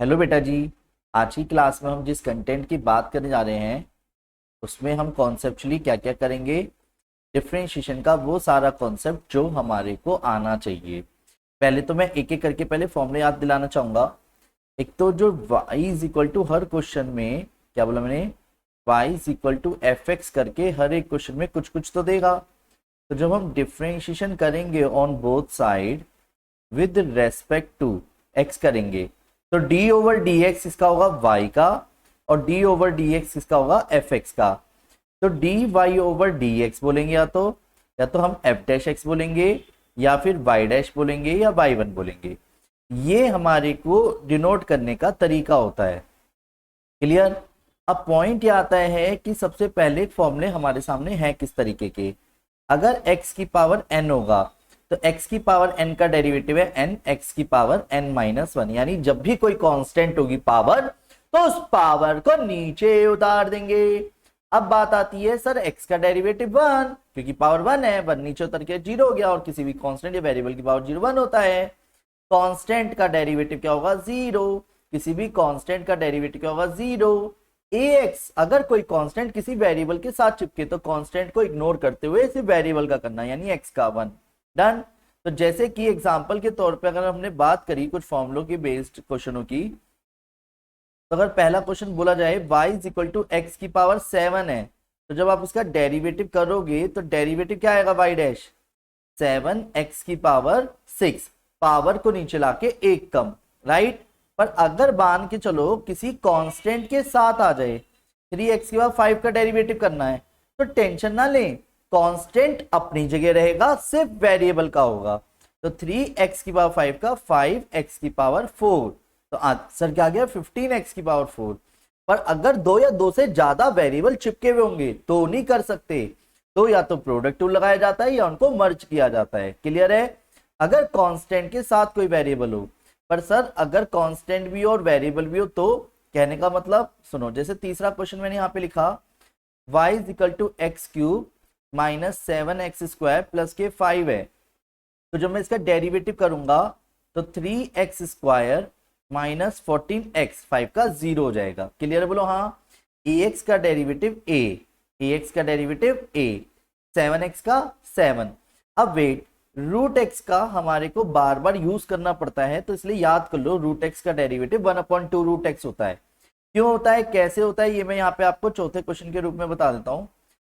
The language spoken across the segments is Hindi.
हेलो बेटा जी। आज की क्लास में हम जिस कंटेंट की बात करने जा रहे हैं उसमें हम कॉन्सेप्चुअली क्या क्या करेंगे। डिफरेंशिएशन का वो सारा कॉन्सेप्ट जो हमारे को आना चाहिए। पहले तो मैं एक एक करके पहले फॉर्मूला याद दिलाना चाहूंगा। एक तो जो y इज इक्वल टू हर क्वेश्चन में क्या बोला मैंने, y is equal to f x करके हर एक क्वेश्चन में कुछ कुछ तो देगा। तो जब हम डिफरेंशिएशन करेंगे on both side with respect to x करेंगे तो d ओवर डी एक्स इसका होगा y का और d ओवर डी एक्स इसका होगा एफ एक्स का। तो d y over d x बोलेंगे या तो हम एफ डैश एक्स बोलेंगे या फिर वाई डैश बोलेंगे या वाई वन बोलेंगे। ये हमारे को डिनोट करने का तरीका होता है। क्लियर। अब पॉइंट ये आता है कि सबसे पहले फॉर्मूले हमारे सामने हैं किस तरीके के। अगर x की पावर n होगा तो x की पावर n का डेरिवेटिव है n x की पावर n माइनस वन, यानी जब भी कोई कांस्टेंट होगी पावर तो उस पावर को नीचे उतार देंगे। अब बात आती है सर x का डेरिवेटिव 1, क्योंकि पावर 1 है, 1 नीचे उतर के 0 हो गया और किसी भी कांस्टेंट या वेरिएबल की पावर 0 1 होता है। कांस्टेंट का डेरिवेटिव क्या होगा 0, किसी भी कांस्टेंट का डेरिवेटिव क्या होगा 0। ax अगर कोई कांस्टेंट किसी वेरिएबल के साथ चिपके तो कांस्टेंट को इग्नोर करते हुए सिर्फ वेरिएबल का करना, यानी x का 1। डन। तो जैसे कि एग्जांपल के तौर पे अगर हमने बात करी कुछ फॉर्मुलों की बेस्ड क्वेश्चनों की, तो अगर पहला क्वेश्चन बोला जाए y is equal to x की पावर 7 है, तो जब आप इसका डेरिवेटिव करोगे तो डेरिवेटिव क्या आएगा y डैश 7 x की पावर 6, पावर को नीचे लाके एक कम, राइट। पर अगर मान के चलो किसी कांस्टेंट के साथ आ जाए 3x की पावर 5 का डेरिवेटिव करना है तो टेंशन ना लें, कांस्टेंट अपनी जगह रहेगा, सिर्फ वेरिएबल का होगा। तो 3x की पावर 5 का 5x की पावर 4, तो आंसर क्या आ गया 15x की पावर 4। पर अगर दो या दो से ज्यादा वेरिएबल चिपके हुए होंगे तो नहीं कर सकते, तो या तो प्रोडक्ट टूल लगाया जाता है या उनको मर्ज किया जाता है। क्लियर है। अगर कांस्टेंट के साथ कोई वेरिएबल हो, पर सर अगर कांस्टेंट भी हो और वेरिएबल भी हो तो कहने का मतलब सुनो, जैसे तीसरा क्वेश्चन मैंने यहाँ पे लिखा y is equal to x cube minus 7x square plus के 5 है, तो जब मैं इसका डेरिवेटिव करूंगा तो 3x स्क्वायर माइनस 14x 5 का 0 हो जाएगा। क्लियर बोलो हाँ। ax का डेरिवेटिव ax का डेरिवेटिव 7x का 7। अब वेट, रूट एक्स का हमारे को बार बार यूज करना पड़ता है तो इसलिए याद कर लो रूट एक्स का डेरिवेटिव 1/2 रूट एक्स होता है। क्यों होता है, कैसे होता है, ये मैं यहाँ पे आपको चौथे क्वेश्चन के रूप में बता देता हूँ।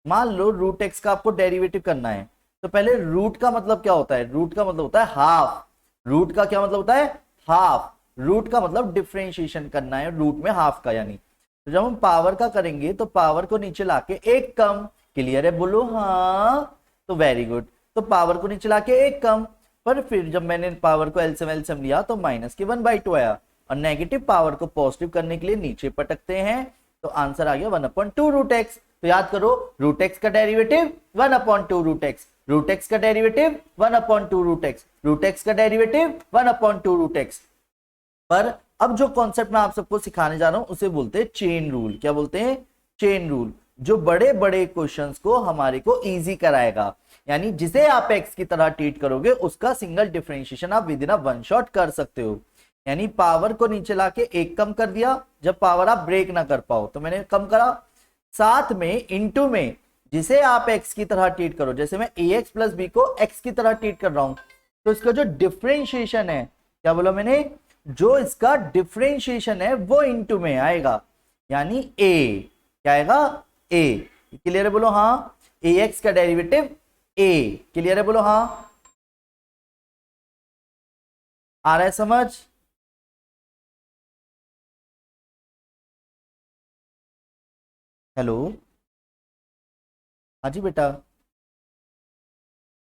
मान लो रूट एक्स का आपको डेरिवेटिव करना है तो पहले रूट का मतलब क्या होता है, रूट का मतलब होता है हाफ। रूट का क्या मतलब होता है, हाफ। रूट का मतलब डिफरेंशिएशन करना है रूट में हाफ का, यानी तो जब हम पावर का करेंगे तो पावर को नीचे लाके एक कम। क्लियर है बोलो हाँ। तो वेरी गुड, तो पावर को नीचे लाके एक कम, पर फिर जब मैंने पावर को एलसीएम लिया तो माइनस के 1/2 आया और नेगेटिव पावर को पॉजिटिव करने के लिए नीचे पटकते हैं तो आंसर आ गया 1/2 रूट एक्स। तो याद करो रूट एक्स का derivative 1/2 root x, root x का derivative 1/2 root x, root x का डेरिवेटिव 1/2 रूट एक्स। पर अब जो कॉन्सेप्ट मैं आप सबको सिखाने जा रहा हूं उसे बोलते हैं चेन रूल। क्या बोलते हैं, चेन रूल, जो बड़े बड़े क्वेश्चंस को हमारे को इजी कराएगा। यानी जिसे आप एक्स की तरह ट्रीट करोगे उसका सिंगल डिफरेंशिएशन आप विद इन वन शॉट कर सकते हो। यानी पावर को नीचे लाके एक कम कर दिया, जब पावर आप ब्रेक ना कर पाओ तो मैंने कम करा, साथ में इनटू में जिसे आप एक्स की तरह ट्रीट करो, जैसे मैं ax प्लस बी को एक्स की तरह ट्रीट कर रहा हूं तो इसका जो डिफरेंशिएशन है, क्या बोला मैंने, जो इसका डिफरेंशिएशन है वो इनटू में आएगा, यानी a क्या आएगा a। क्लियर है बोलो हाँ। ax का डेरिवेटिव a। क्लियर है बोलो हाँ। आ रहा है समझ। हेलो हाँ जी बेटा,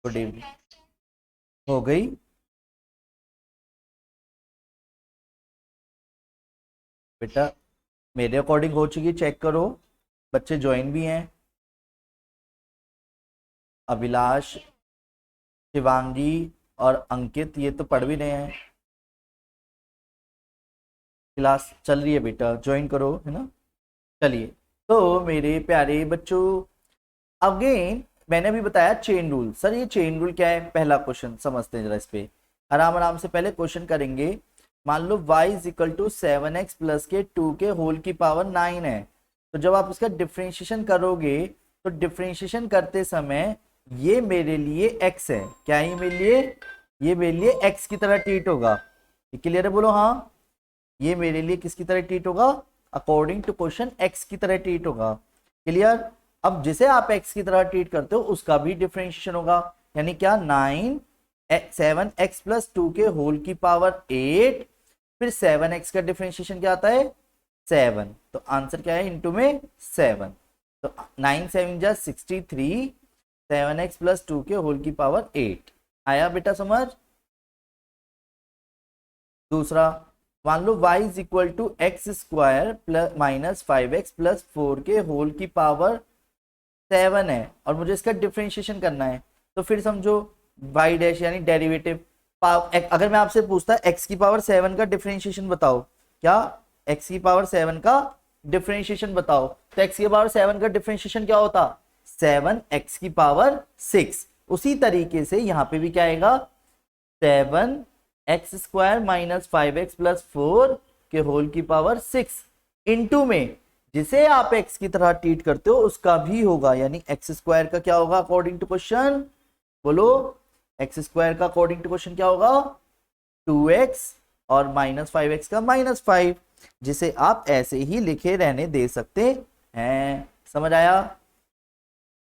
गुड इवनिंग। हो गई। बेटा मेरे अकॉर्डिंग हो चुकी, चेक करो, बच्चे ज्वाइन भी हैं, अभिलाष, शिवांगी और अंकित ये तो पढ़ भी रहे हैं। क्लास चल रही है बेटा, ज्वाइन करो, है ना। चलिए, तो मेरे प्यारे बच्चों अगेन मैंने अभी बताया चेन रूल। सर ये चेन रूल क्या है, पहला क्वेश्चन समझते हैं जरा, इस पे आराम आराम से पहले क्वेश्चन करेंगे। मान लो y is equal to 7x plus के 2 के होल की पावर 9 है, तो जब आप इसका डिफरेंशिएशन करोगे तो डिफरेंशिएशन करते समय ये मेरे लिए x है, क्या ये मेरे लिए x की तरह ट्रीट होगा। ये क्लियर है, बोलो हाँ। ये मेरे लिए किसकी तरह ट्रीट होगा, अकॉर्डिंग टू क्वेश्चन x की तरह ट्रीट होगा। क्लियर। अब जिसे आप x की तरह ट्रीट करते हो उसका भी डिफरेंशिएशन होगा, यानी क्या 7x प्लस 2 के होल की पावर 8, फिर 7x का डिफरेंशिएशन क्या आता है 7, तो आंसर क्या है इनटू में 7, तो 9 7 जा 63, 7x प्लस 2 के होल की पावर 8। आया बेटा समझ। दूसरा, मान लो y is equal to x square plus minus 5x plus 4 के होल की पावर 7 है और मुझे इसका डिफरेंशिएशन करना है। तो फिर समझो y डैश यानी डेरिवेटिव, अगर मैं आपसे पूछता x की पावर 7 का डिफरेंशिएशन बताओ, क्या x की पावर 7 का डिफरेंशिएशन बताओ, तो x की पावर 7 का डिफरेंशिएशन क्या होता 7x की पावर 6। उसी तरीके से यहाँ पे भी क्या आएगा 7x square minus 5x plus 4 के होल की पावर 6 इंटू में जिसे आप x की तरह ट्रीट करते हो उसका भी होगा, यानी x स्क्वायर का क्या होगा अकॉर्डिंग टू क्वेश्चन, बोलो x स्क्वायर का अकॉर्डिंग टू क्वेश्चन क्या होगा 2x और माइनस 5x का माइनस 5, जिसे आप ऐसे ही लिखे रहने दे सकते हैं। समझ आया।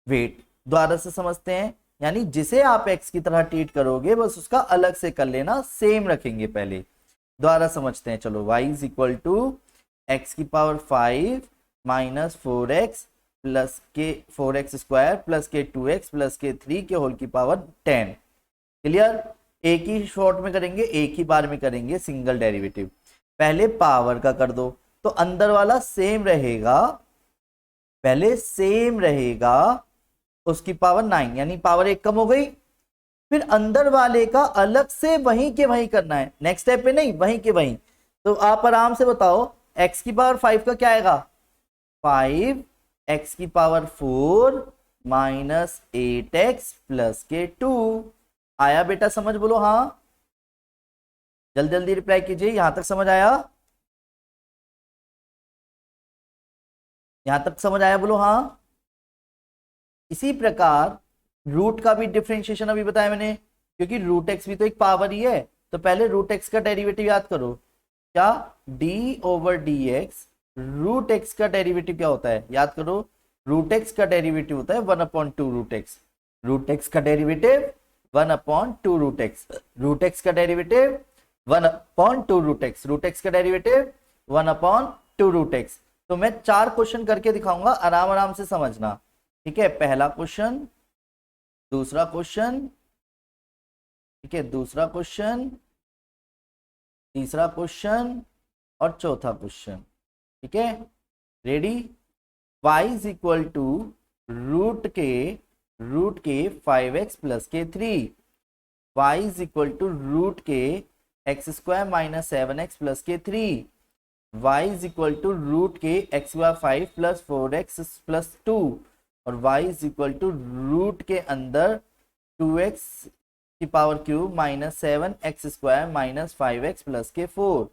वेट दोबारा से समझते हैं, यानी जिसे आप x की तरह ट्रीट करोगे बस उसका अलग से कर लेना, सेम रखेंगे पहले। दोबारा समझते हैं, चलो y is equal to x की पावर 5 माइनस 4x प्लस के 4x स्क्वायर प्लस के 2x प्लस के 3 के होल की पावर 10। क्लियर। एक ही शॉर्ट में करेंगे, एक ही बार में करेंगे सिंगल डेरिवेटिव। पहले पावर का कर दो तो अंदर वाला सेम रहेगा, पहले सेम रहेगा उसकी पावर 9, यानी पावर 1 कम हो गई। फिर अंदर वाले का अलग से वहीं के वहीं करना है, नेक्स्ट स्टेप पे नहीं, वहीं के वहीं। तो आप आराम से बताओ x की पावर 5 का क्या आएगा 5x की पावर 4 माइनस 8x प्लस के 2। आया बेटा समझ, बोलो हाँ। जल्दी जल्दी रिप्लाई कीजिए, यहां तक समझ आया, यहां तक समझ आया, बोलो हाँ। इसी प्रकार रूट का भी डिफरेंशिएशन अभी बताया मैंने, क्योंकि रूट एक्स भी तो एक पावर ही है, तो पहले रूट एक्स का डेरिवेटिव याद करो, क्या d over d x, root x का डेरिवेटिव क्या होता है याद करो, रूट एक्स का डेरिवेटिव होता है 1/2 रूट एक्स, रूट एक्स का derivative 1/2 root x, root x का derivative 1/2 root x, root x का डेरिवेटिव 1/2 रूट एक्स। तो मैं 4 क्वेश्चन करके दिखाऊंगा, आराम आराम से समझना, ठीक है। पहला क्वेश्चन, दूसरा क्वेश्चन, ठीक है, दूसरा क्वेश्चन, तीसरा क्वेश्चन और चौथा क्वेश्चन, ठीक है। Ready. y is equal to root के 5x प्लस के 3, y is equal to root के x square minus 7x plus के 3, y is equal to root के एक्स बार 5 प्लस 4x प्लस 2, और y is equal to root के अंदर 2x की power cube minus 7x square minus 5x plus के 4।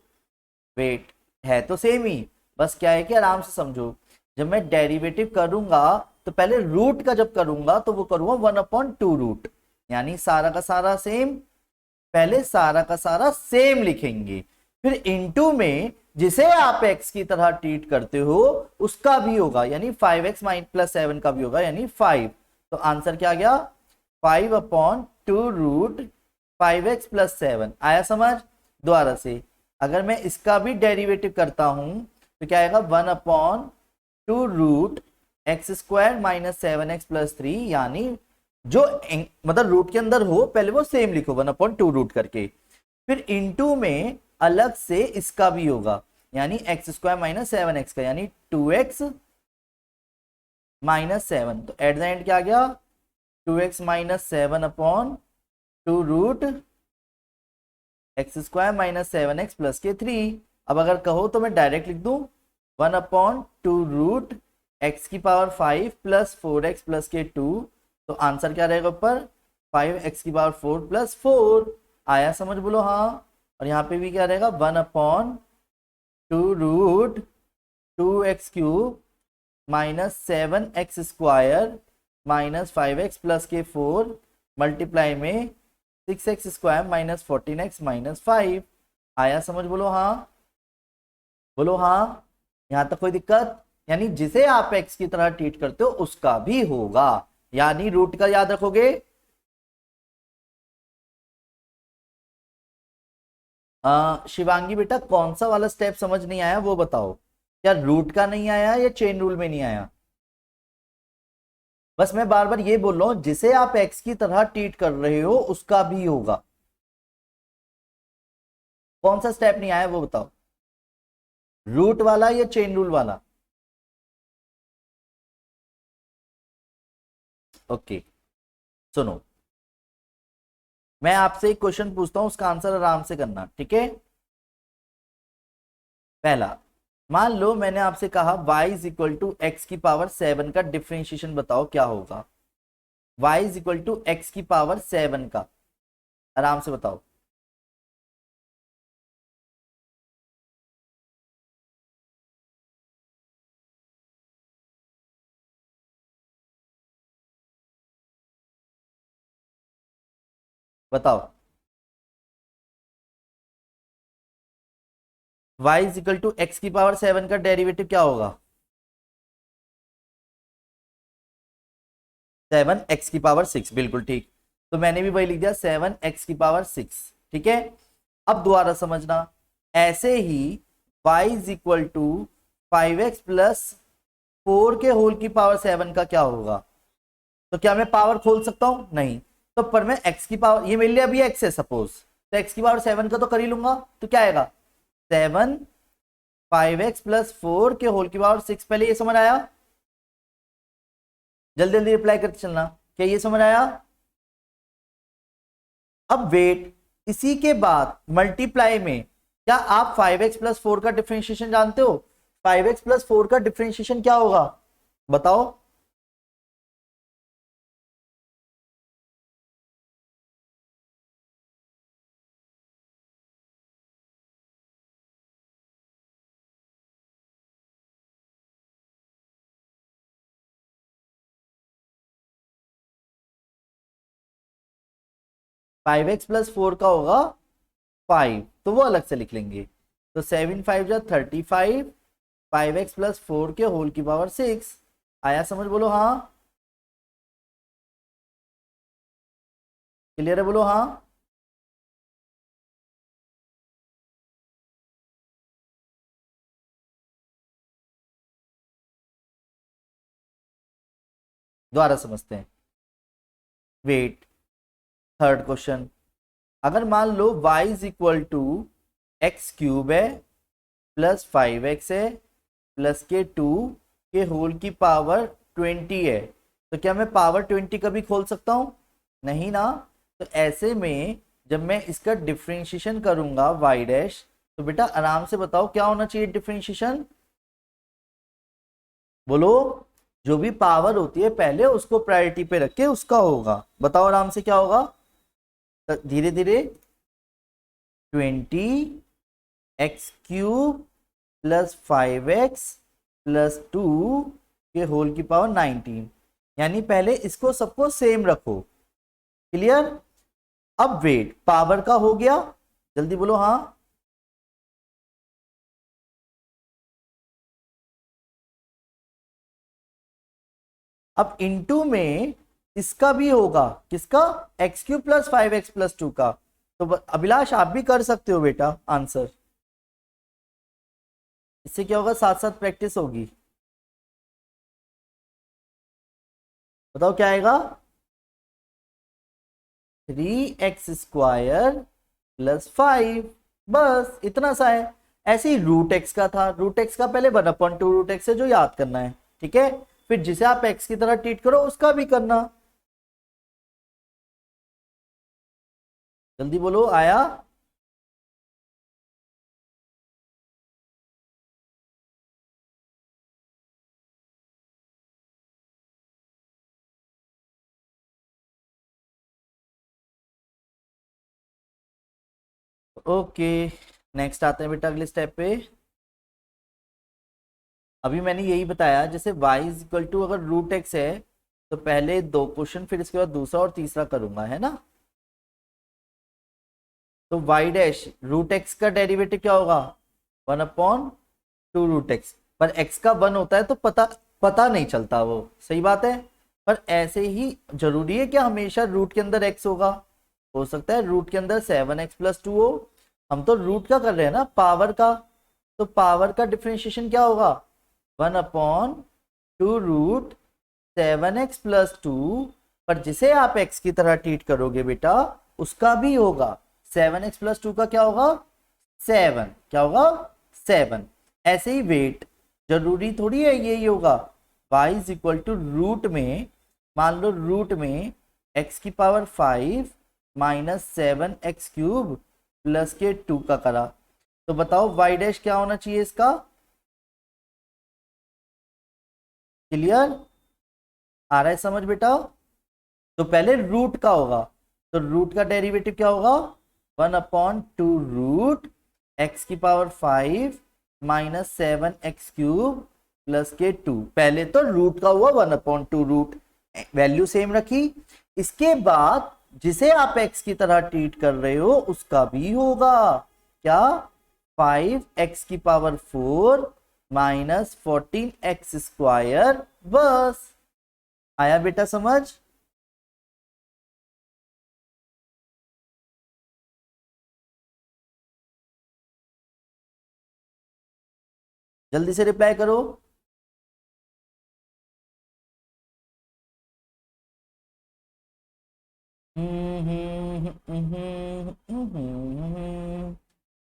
वेट है तो सेम ही, बस क्या है कि आराम से समझो, जब मैं डेरिवेटिव करूंगा तो पहले रूट का जब करूंगा तो वो करूंगा 1/2 रूट, यानी सारा का सारा सेम, पहले सारा का सारा सेम लिखेंगे, फिर इनटू में जिसे आप x की तरह ट्रीट करते हो उसका भी होगा, यानी 5x प्लस 7 का भी होगा, यानी 5। तो आंसर क्या आ गया 5/2 रूट 5x प्लस 7। आया समझ। दोबारा से अगर मैं इसका भी डेरिवेटिव करता हूं तो क्या आएगा 1/2 root x square minus 7x plus 3, यानी जो मतलब रूट के अंदर हो पहले वो सेम लिखो 1/2 रूट करके, फिर इनटू में अलग से इसका भी होगा, यानी एक्स स्क्वायर माइनस 7x का, यानी 2x माइनस 7। तो एट द एंड क्या आ गया 2x minus 7/2 root x square minus 7x plus के 3। अब अगर कहो तो मैं डायरेक्ट लिख दूं 1/2 रूट एक्स की पावर 5 प्लस 4x प्लस के 2, तो आंसर क्या रहेगा ऊपर 5x की पावर 4 प्लस 4। आया समझ, बोलो हाँ। और यहाँ पे भी क्या रहेगा 1/2√2x³ -7x² -5x+के 4 मल्टीप्लाई में 6x² -14x -5। आया समझ? बोलो हाँ, बोलो हाँ। यहां तक कोई दिक्कत? यानी जिसे आप x की तरह ट्रीट करते हो उसका भी होगा, यानी रूट का याद रखोगे। शिवांगी बेटा कौन सा वाला स्टेप समझ नहीं आया वो बताओ, क्या रूट का नहीं आया या चेन रूल में नहीं आया? बस मैं बार बार ये बोल रहा हूं, जिसे आप x की तरह ट्रीट कर रहे हो उसका भी होगा। कौन सा स्टेप नहीं आया वो बताओ, रूट वाला या चेन रूल वाला? ओके सुनो, मैं आपसे एक क्वेश्चन पूछता हूं, उसका आंसर आराम से करना, ठीक है? पहला, मान लो मैंने आपसे कहा y = x⁻7 का डिफरेंशिएशन बताओ क्या होगा। y = x⁻7 का, आराम से बताओ। बताओ y = x⁻7 का डेरिवेटिव क्या होगा? 7x⁻6, बिल्कुल ठीक। तो मैंने भी वही लिख दिया 7x⁻6, ठीक है। अब दोबारा समझना, ऐसे ही y = 5x + 4 के होल की पावर 7 का क्या होगा? तो क्या मैं पावर खोल सकता हूं? नहीं। तो पर मैं x की पावर, ये मेरे लिए अभी x है सपोज, तो x⁻7 का तो कर ही लूंगा, तो क्या आएगा 7 5x + 4 के होल की पावर 6। पहले ये समझ आया? जल्दी जल्दी रिप्लाई करके चलना, क्या ये समझ आया? अब वेट, इसी के बाद मल्टीप्लाई में, क्या आप 5x + 4 का डिफरेंशिएशन जानते हो? 5x + 4 का डिफरेंशिएशन क्या होगा बताओ? फाइव एक्स प्लस फोर का होगा 5, तो वो अलग से लिख लेंगे। तो 7×5 = 35, 5x + 4 के होल की पावर 6। आया समझ? बोलो हाँ, क्लियर है? बोलो हाँ। दोबारा समझते हैं, वेट, थर्ड क्वेश्चन। अगर मान लो y = x³ है +5x है +के 2 के होल की पावर 20 है, तो क्या मैं पावर 20 कभी खोल सकता हूं? नहीं ना। तो ऐसे में जब मैं इसका डिफरेंशिएशन करूंगा y', तो बेटा आराम से बताओ क्या होना चाहिए डिफरेंशिएशन? बोलो, जो भी पावर होती है पहले उसको प्रायोरिटी पे रख के उसका होगा। बताओ आराम से क्या होगा, धीरे धीरे। 20x³ +5x + 2 के होल की पावर 19, यानी पहले इसको सबको सेम रखो, क्लियर? अब वेट, पावर का हो गया, जल्दी बोलो हाँ। अब इनटू में इसका भी होगा, किसका? x³ +5x + 2 का। तो अभिलाष आप भी कर सकते हो बेटा आंसर, इससे क्या होगा, साथ साथ प्रैक्टिस होगी। बताओ क्या आएगा? 3x² बस इतना सा है। ऐसे ही √x का था, √x का पहले 1/2√x है जो याद करना है, ठीक है। फिर जिसे आप x की तरह ट्रीट करो उसका भी करना। जल्दी बोलो, आया? ओके, नेक्स्ट आते हैं बेटा अगले स्टेप पे। अभी मैंने यही बताया, जैसे y इज इक्वल टू अगर रूट एक्स है तो पहले दो क्वेश्चन, फिर इसके बाद दूसरा और तीसरा करूंगा, है ना। तो y डैश रूट एक्स का डेरिवेटिव क्या होगा, 1/2 रूट एक्स। पर x का 1 होता है तो पता नहीं चलता वो, सही बात है। पर ऐसे ही जरूरी है कि हमेशा रूट के अंदर x होगा, हो सकता है रूट के अंदर 7x+2 हो। हम तो रूट का कर रहे हैं ना, पावर का। तो पावर का डिफरेंशिएशन क्या होगा, 1/2 रूट 7x+2। पर जिसे आप x की तरह ट्रीट करोगे बेटा, उसका भी होगा 7x+2 का क्या होगा 7, क्या होगा 7। ऐसे ही वेट जरूरी थोड़ी है यही होगा। y is equal to root में, मान लो रूट में x की पावर 5 माइनस 7x³ प्लस के 2 का करा। तो बताओ y डैश क्या होना चाहिए इसका, क्लियर आ रहा है समझ बेटा। तो पहले रूट का होगा, तो रूट का डेरिवेटिव क्या होगा, 1/2 रूट x की पावर 5 माइनस 7x³ प्लस के 2। पहले तो रूट का हुआ 1/2 रूट, वैल्यू सेम रखी। इसके बाद जिसे आप x की तरह ट्रीट कर रहे हो उसका भी होगा, क्या 5x की पावर 4 माइनस 14x²। बस आया बेटा समझ। जल्दी से रिप्लाई करो।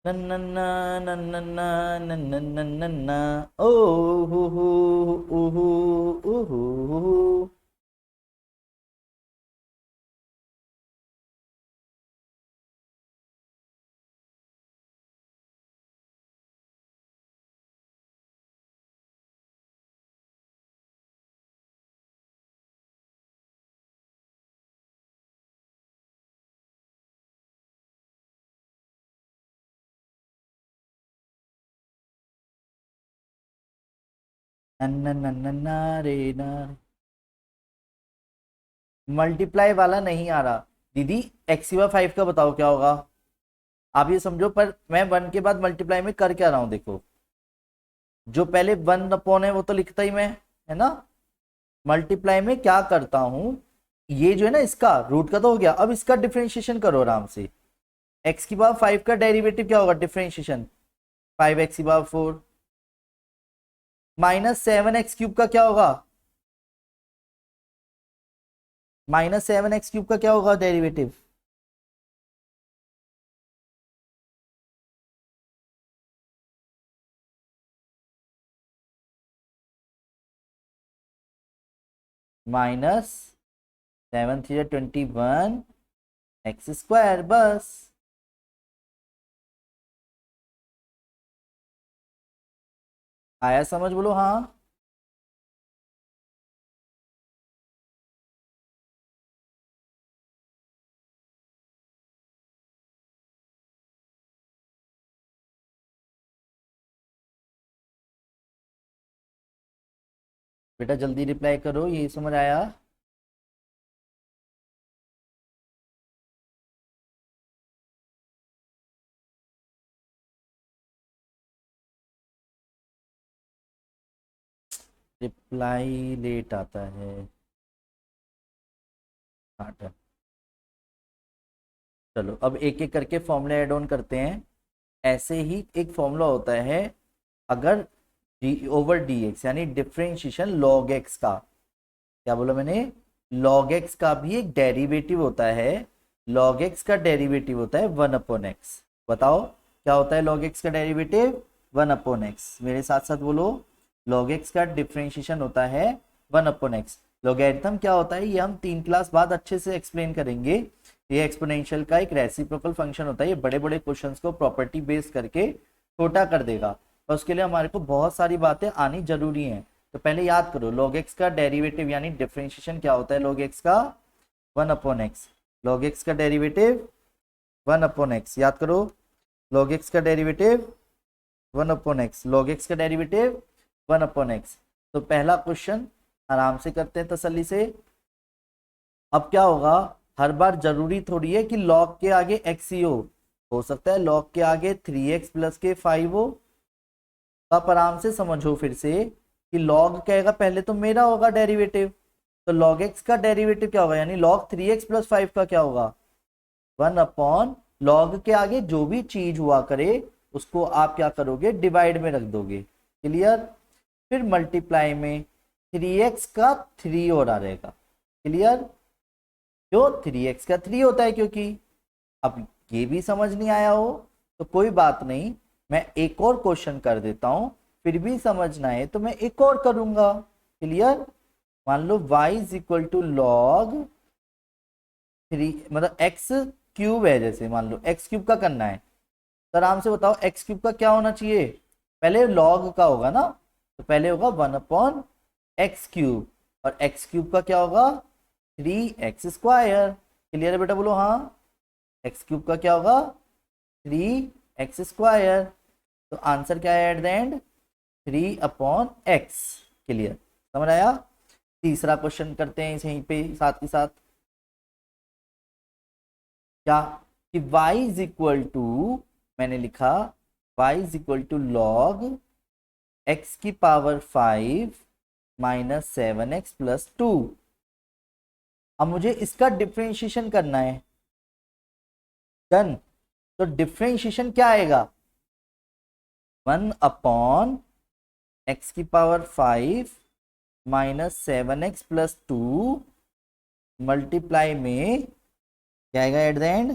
नन्ना नन्ना नन्ना नन्ना ओ हु। नन्ना नन्ना रे ना, मल्टीप्लाई वाला नहीं आ रहा दीदी। x/5 का बताओ क्या होगा, आप ये समझो। पर मैं 1 के बाद मल्टीप्लाई में कर क्या रहा हूं, देखो जो पहले 1 है वो तो लिखता ही मैं, है ना। मल्टीप्लाई में क्या करता हूं, ये जो है ना इसका रूट का तो हो गया, अब इसका डिफरेंशिएशन करो आराम से। x/5 का डेरिवेटिव क्या होगा, डिफरेंशिएशन 5x/4 माइनस 7x³ का क्या होगा, -7x³ का क्या होगा डेरिवेटिव, -7×3=21x²। बस आया समझ, बोलो हाँ। बेटा जल्दी रिप्लाई करो, ये समझ आया। रिप्लाई लेट आता है। हाँ डन। चलो अब एक एक करके फॉर्मूला ऐड ऑन करते हैं। ऐसे ही एक फॉर्मूला होता है, अगर d/dx यानी डिफरेंशिएशन log x का, क्या बोला मैंने, log x का भी एक डेरिवेटिव होता है। log x का डेरिवेटिव होता है 1/x। बताओ क्या होता है log x का डेरिवेटिव, 1/x। मेरे साथ साथ बोलो, log x का डिफरेंशिएशन होता है 1/x। लॉगरिथम क्या होता है ये हम 3 क्लास बाद अच्छे से एक्सप्लेन करेंगे। ये एक्सपोनेंशियल का एक रेसिप्रोकल फंक्शन होता है, ये बड़े बड़े क्वेश्चंस को प्रॉपर्टी बेस करके छोटा कर देगा, और उसके लिए हमारे को बहुत सारी बातें आनी जरूरी हैं। तो पहले याद करो log x का डेरिवेटिव यानी डिफरेंशिएशन क्या होता है log x का, 1/x। log x का डेरिवेटिव 1/x, याद करो। लॉग एक्स का डेरिवेटिव 1/x, लॉग एक्स का डेरिवेटिव 1/x। तो पहला क्वेश्चन आराम से करते हैं तसल्ली से। अब क्या होगा, हर बार जरूरी थोड़ी है कि लॉग के आगे x ही हो सकता है लॉग के आगे 3x प्लस के 5 हो। तो आप आराम से समझो फिर से कि लॉग कहेगा पहले तो मेरा होगा डेरिवेटिव, तो लॉग एक्स का डेरिवेटिव क्या होगा, यानी लॉग 3x प्लस 5 का क्या होगा 1/, लॉग के आगे जो भी चीज हुआ करे उसको आप क्या करोगे, डिवाइड में रख दोगे। क्लियर। फिर मल्टीप्लाई में 3x का 3 और आ रहेगा। क्लियर। क्यों 3x का 3 होता है क्योंकि। अब ये भी समझ नहीं आया हो तो कोई बात नहीं, मैं एक और क्वेश्चन कर देता हूं, फिर भी समझना है तो मैं एक और करूंगा। क्लियर। मान लो y is equal to log 3, मतलब x क्यूब है, जैसे मान लो x क्यूब का करना है तो आराम से बताओ x क्यूब का क्या होना चाहिए, पहले लॉग का होगा ना, तो पहले होगा 1/x क्यूब, और x क्यूब का क्या होगा 3x स्क्वायर। क्लियर है बेटा, बोलो हाँ। x क्यूब का क्या होगा 3x स्क्वायर, तो आंसर क्या है eight the and 3/x। Clear, समझ आया। तीसरा क्वेश्चन करते हैं यहीं पे साथ के साथ, क्या कि y इज इक्वल टू, मैंने लिखा y is equal to log x की पावर 5 माइनस 7x प्लस 2। अब मुझे इसका डिफरेंशिएशन करना है। डन। तो डिफरेंशिएशन क्या आएगा 1/x की power 5 minus 7x plus 2 multiply में क्या आएगा एट द एंड,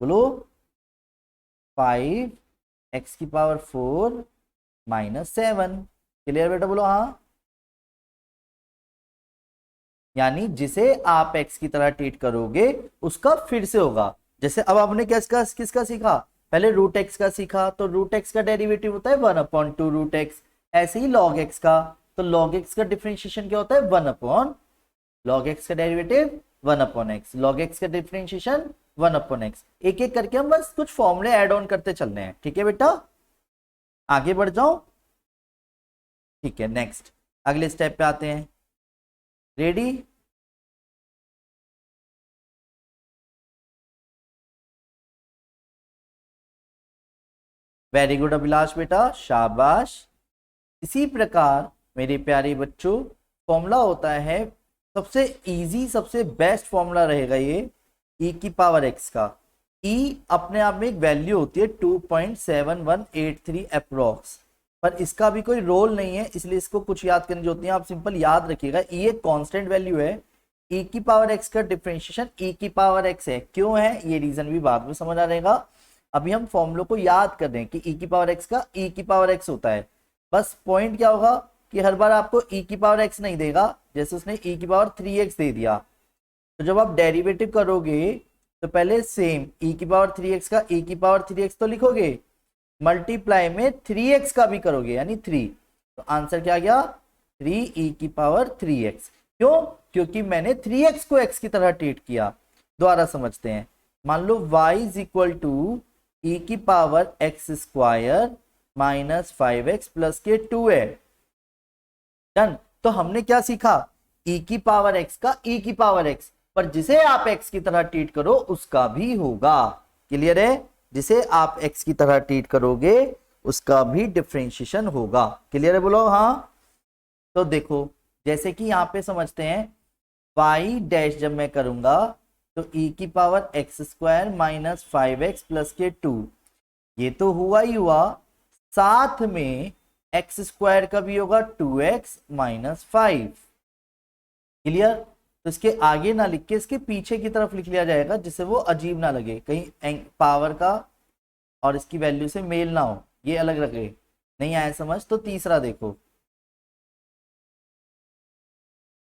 बोलो 5x की पावर 4 माइनस 7। क्लियर बेटा, बोलो हाँ। यानी जिसे आप x की तरह ट्रीट करोगे उसका फिर से होगा। जैसे अब आपने किसका सीखा, पहले रूट एक्स का सीखा, तो रूट एक्स का डेरिवेटिव होता है 1/2 रूट एक्स। ऐसे ही लॉग एक्स का, तो लॉग एक्स का डिफरेंशिएशन क्या होता है 1/, लॉग एक्स का डेरिवेटिव 1/x, लॉग एक्स का डिफरेंशिएशन 1/x। एक एक करके हम बस कुछ फॉर्मूले ऐड ऑन करते चलने हैं। ठीक है बेटा, आगे बढ़ जाओ। ठीक है, नेक्स्ट अगले स्टेप पे आते हैं। रेडी। वेरी गुड अभिलाष बेटा, शाबाश। इसी प्रकार मेरे प्यारे बच्चों, फॉर्मूला होता है सबसे इजी, सबसे बेस्ट फॉर्मूला रहेगा ये e की पावर x का। e अपने आप में एक वैल्यू होती है 2.7183 अप्रोक्स, पर इसका भी कोई रोल नहीं है, इसलिए इसको कुछ याद करने जो होती है आप सिंपल याद रखिएगा। e एक कांस्टेंट वैल्यू है, e की पावर x का डिफरेंशिएशन e की पावर x है। क्यों है ये रीजन भी बाद में समझ आ रहेगा, अभी हम फॉर्मूलों को याद कर रहे हैं कि e की पावर x का e की पावर x होता है। बस पॉइंट क्या होगा कि हर बार आपको e की पावर x नहीं देगा, जैसे उसने e की पावर 3x दे दिया, तो जब आप डेरिवेटिव करोगे तो पहले सेम e की पावर 3x का e की पावर 3x तो लिखोगे, मल्टीप्लाई में 3x का भी करोगे यानी 3, तो आंसर क्या आ गया 3e की पावर 3x। क्यों, क्योंकि मैंने 3x को x की तरह ट्रीट किया। दोबारा समझते हैं, मान लो y is equal to e की power x square minus 5x plus के 2 है। डन। तो हमने क्या सीखा, e की पावर x का e की पावर x, पर जिसे आप x की तरह ट्रीट करो उसका भी होगा। क्लियर है, जिसे आप x की तरह ट्रीट करोगे उसका भी डिफरेंशिएशन होगा। क्लियर है, बोलो हाँ। तो देखो जैसे कि यहां पे समझते हैं, y डैश जब मैं करूंगा तो e की power x square minus 5x plus के 2, ये तो हुआ ही हुआ, साथ में एक्स स्क्वायर का भी होगा 2x माइनस 5। क्लियर। तो इसके आगे ना लिख के इसके पीछे की तरफ लिख लिया जाएगा, जिससे वो अजीब ना लगे, कहीं पावर का और इसकी वैल्यू से मेल ना हो, ये अलग लगे। नहीं आया समझ, तो तीसरा देखो,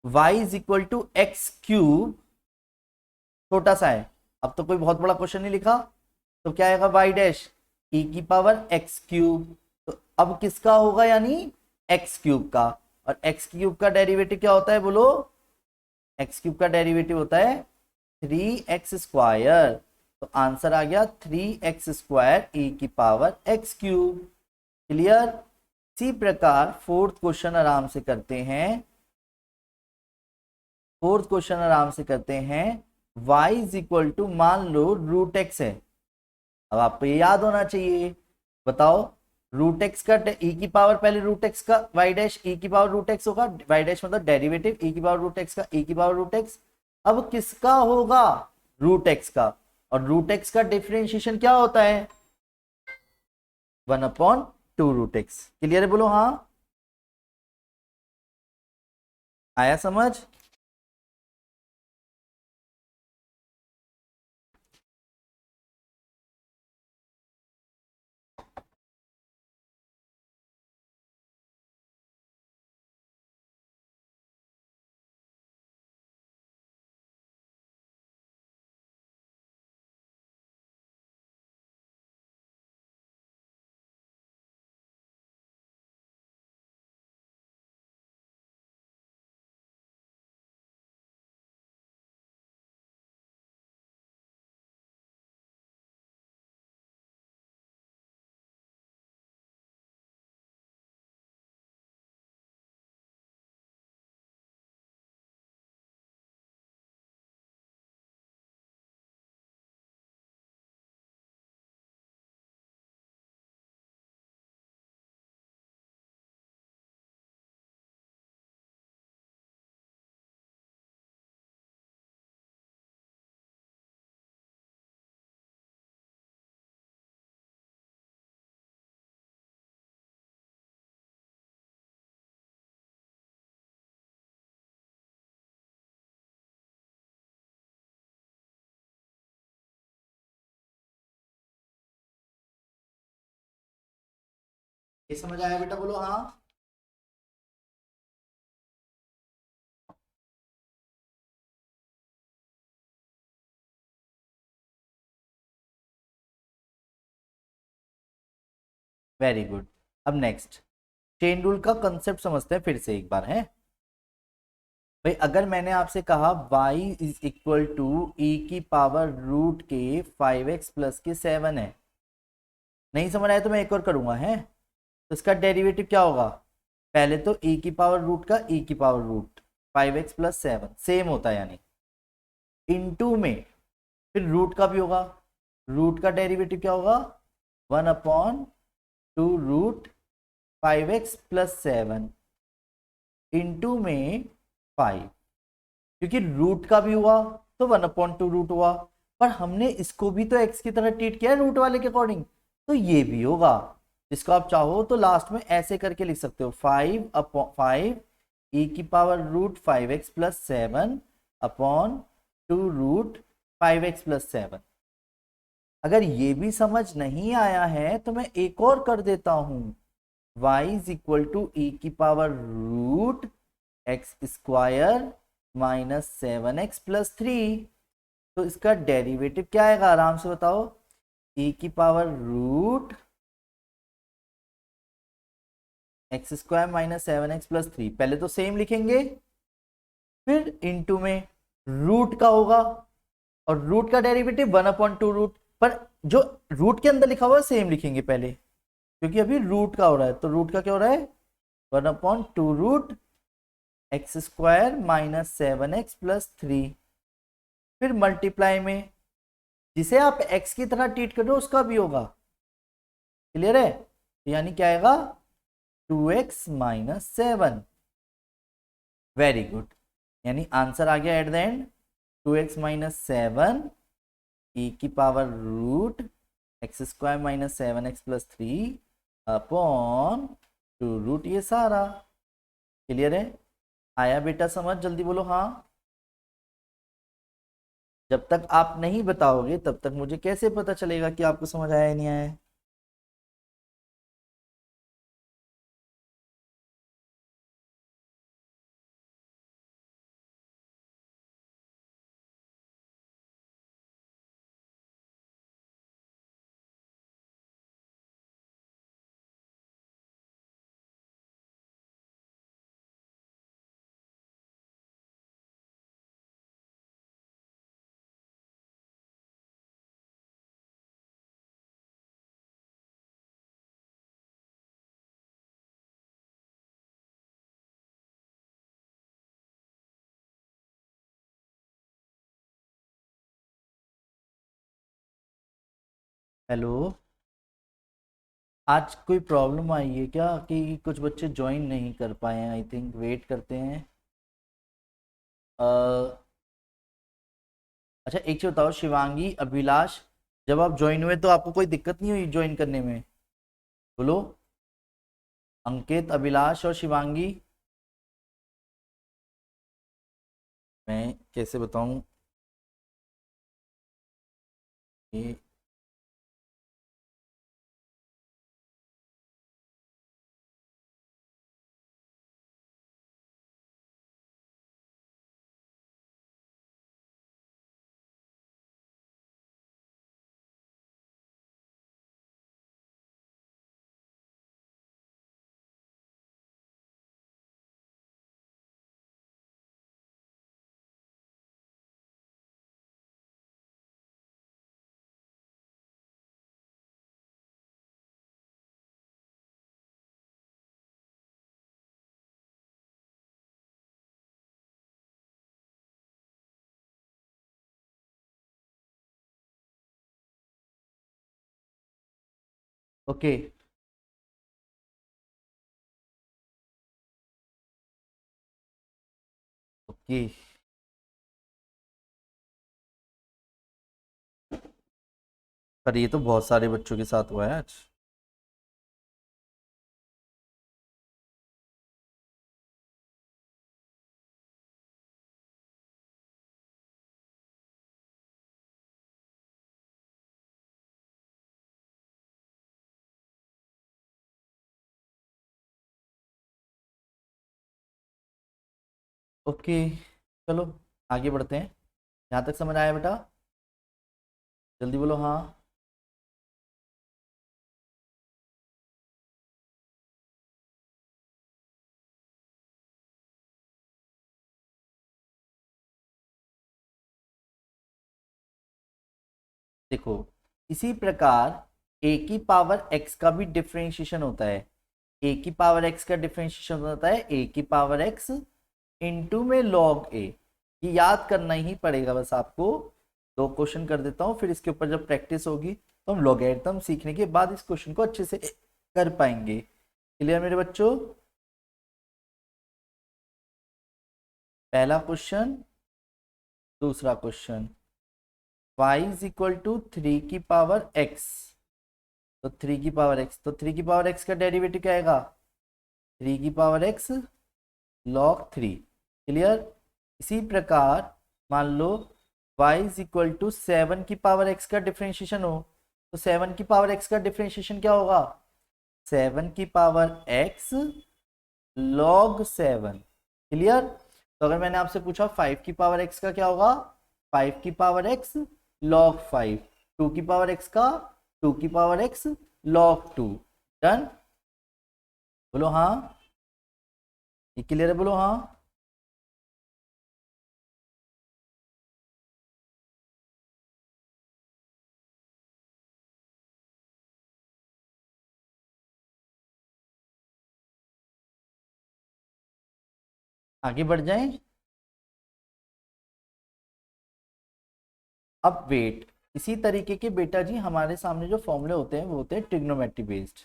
y is equal to x cube, छोटा सा है, अब तो कोई बहुत बड़ा क्वेश्चन नहीं लिखा, तो क्या आएगा y डैश e की पावर x क्यूब, तो अब किसका होगा यानी x क्यूब का, और x क्यूब का डेरिवेटिव क्या होता है बोलो, x क्यूब का डेरिवेटिव होता है 3x स्क्वायर। तो आंसर आ गया 3x² e की पावर x³। क्लियर। इसी प्रकार फोर्थ क्वेश्चन आराम से करते हैं। फोर्थ क्वेश्चन आराम से करते हैं। y इज इक्वल टू, मान लो रूट एक्स है। अब आपको ये याद होना चाहिए। बताओ, रूट एक्स का ई की पावर, पहले रूट एक्स का वाई डैश ई की पावर रूट एक्स होगा, वाई डैश मतलब डेरिवेटिव ई की पावर रूट एक्स का ई की पावर रूट एक्स। अब किसका होगा? रूट एक्स का। और रूट एक्स का डिफरेंशिएशन क्या होता है? 1/2 रूट एक्स। क्लियर है? बोलो हाँ। आया समझ? ये समझ आया बेटा? बोलो हाँ। Very good. अब नेक्स्ट चेन रूल का कंसेप्ट समझते हैं फिर से एक बार है। भाई अगर मैंने आपसे कहा y is equal to e की पावर रूट के 5x प्लस के 7 है, नहीं समझ आया तो मैं एक और करूंगा है। तो इसका डेरिवेटिव क्या होगा? पहले तो ई की पावर रूट का ई की power root 5x plus 7 same होता है यानी, इनटू में फिर रूट का भी होगा। रूट का डेरिवेटिव क्या होगा? 1/2 रूट 5x प्लस 7 इंटू में 5, क्योंकि रूट का भी हुआ तो 1/2 रूट हुआ। पर हमने इसको भी तो x की तरह ट्रीट किया है रूट वाले के अकॉर्डिंग, तो ये भी होगा। इसको आप चाहो तो लास्ट में ऐसे करके लिख सकते हो, 5/5 ई की power root 5x plus 7 upon 2 root 5x plus 7। अगर ये भी समझ नहीं आया है तो मैं एक और कर देता हूं, y is equal to e की power root x square minus 7x plus 3। तो इसका डेरिवेटिव क्या आएगा? आराम से बताओ। e की power root x square minus 7x plus 3, पहले तो सेम लिखेंगे, फिर इंटू में रूट का होगा, और रूट का डेरिवेटिव 1/2 रूट। पर जो रूट के अंदर लिखा हुआ है सेम लिखेंगे पहले, क्योंकि अभी रूट का हो रहा है। तो रूट का क्या हो रहा है? 1/2 root x square minus 7x plus 3, फिर मल्टीप्लाई में जिसे आप x की तरह ट्रीट कर रहे हो उसका भी होगा। क्लियर है? यानी क्या आएगा? 2x minus 7। Very good. यानी आंसर आ गया at the end 2x minus 7 e की power root x square minus 7x plus 3 upon 2 root ये सारा। क्लियर है? आया बेटा समझ? जल्दी बोलो हाँ। जब तक आप नहीं बताओगे तब तक मुझे कैसे पता चलेगा कि आपको समझ आया या नहीं आया? हेलो, आज कोई प्रॉब्लम आई है क्या कि कुछ बच्चे ज्वाइन नहीं कर पाए हैं? आई थिंक वेट करते हैं। अ, अच्छा, एक चीज बताओ, शिवांगी, अभिलाष, जब आप ज्वाइन हुए तो आपको कोई दिक्कत नहीं हुई ज्वाइन करने में? बोलो। अंकित, अभिलाष और शिवांगी। मैं कैसे बताऊं ये? ओके। ओके। पर ये तो बहुत सारे बच्चों के साथ हुआ है आज। ओके, चलो आगे बढ़ते हैं। यहाँ तक समझ आया बेटा? जल्दी बोलो हाँ। देखो, इसी प्रकार ए की पावर एक्स का भी डिफरेंशिएशन होता है। ए की पावर एक्स का डिफरेंशिएशन होता है ए की पावर एक्स इंटू में लॉग ए। ये याद करना ही पड़ेगा बस आपको। दो क्वेश्चन कर देता हूँ, फिर इसके ऊपर जब प्रैक्टिस होगी तो हम लॉगरिथम सीखने के बाद इस क्वेश्चन को अच्छे से कर पाएंगे। क्लियर मेरे बच्चों? पहला क्वेश्चन, दूसरा question. y is equal to 3 की पावर x। तो 3 की पावर x, तो 3 की पावर x का डेरिवेटिव क्या आएगा? 3 की पावर x log 3। क्लियर? इसी प्रकार मान लो y इज इक्वल टू 7 की पावर x का डिफरेंशिएशन हो, तो 7 की पावर x का डिफरेंशिएशन क्या होगा? 7 की पावर x log 7। क्लियर? तो अगर मैंने आपसे पूछा 5 की पावर x का क्या होगा? 5 की पावर x log 5। 2 की पावर x का 2 की पावर x log 2। डन? बोलो हाँ। ये क्लियर है? बोलो हाँ। आगे बढ़ जाएं। अब वेट, इसी तरीके के बेटा जी हमारे सामने जो फॉर्मूले होते हैं वो होते हैं ट्रिग्नोमेट्री बेस्ड।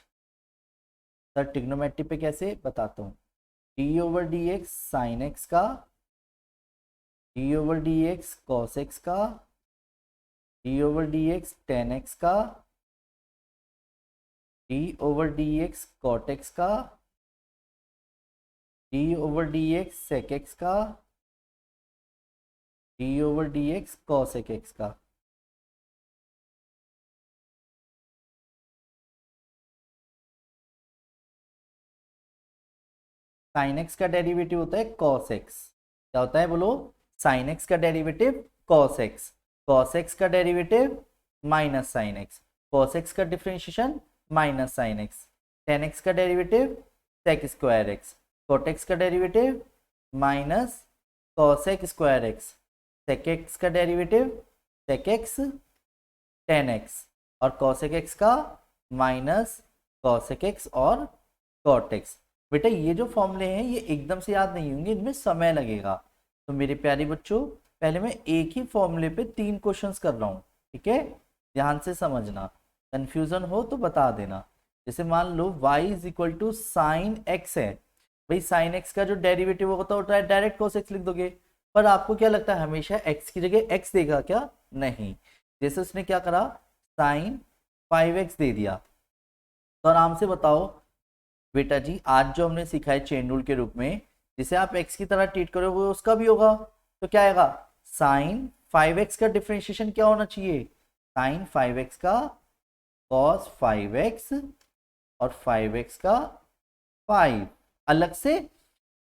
सर ट्रिग्नोमेट्री पे कैसे बताता हूँ? D over d x sine x का, d over d x cos x का, d over d x tan x का, d over d x cot x का, d over d x sec x का, d over d x cosec x का। साइन एक्स का डेरिवेटिव होता है कॉस एक्स। क्या होता है बोलो? साइन एक्स का derivative cos x. Cos x का derivative minus sine x. Cos x का differentiation minus sine x. Tan x का derivative sec square x. Cot x का derivative minus cosec square x. Sec x का derivative sec x tan x. और कॉसेक एक्स का माइनस कॉसेक एक्स और कॉट एक्स। बेटा ये जो फॉर्मूले हैं ये एकदम से याद नहीं होंगे, इनमें समय लगेगा। तो मेरे प्यारे बच्चों, पहले मैं एक ही फॉर्मूले पे 3 क्वेश्चंस कर रहा हूँ, ठीक है? ध्यान से समझना। कंफ्यूजन हो तो बता देना। जैसे मान लो y is equal to sine x है, भाई साइन एक्स का जो डेरिवेटिव होता है डायरेक्ट cos x लिख दोगे, पर आपको क्या लगता है हमेशा x की जगह x देगा क्या? नहीं। जैसे उसने क्या करा, साइन 5x दे दिया, तो आराम से बताओ बेटा जी, आज जो हमने सीखा है चेन रूल के रूप में, जिसे आप x की तरह ट्रीट करोगे उसका भी होगा, तो क्या आएगा, साइन 5x का डिफरेंशिएशन क्या होना चाहिए, साइन 5x का cos 5x और 5x का 5 अलग से।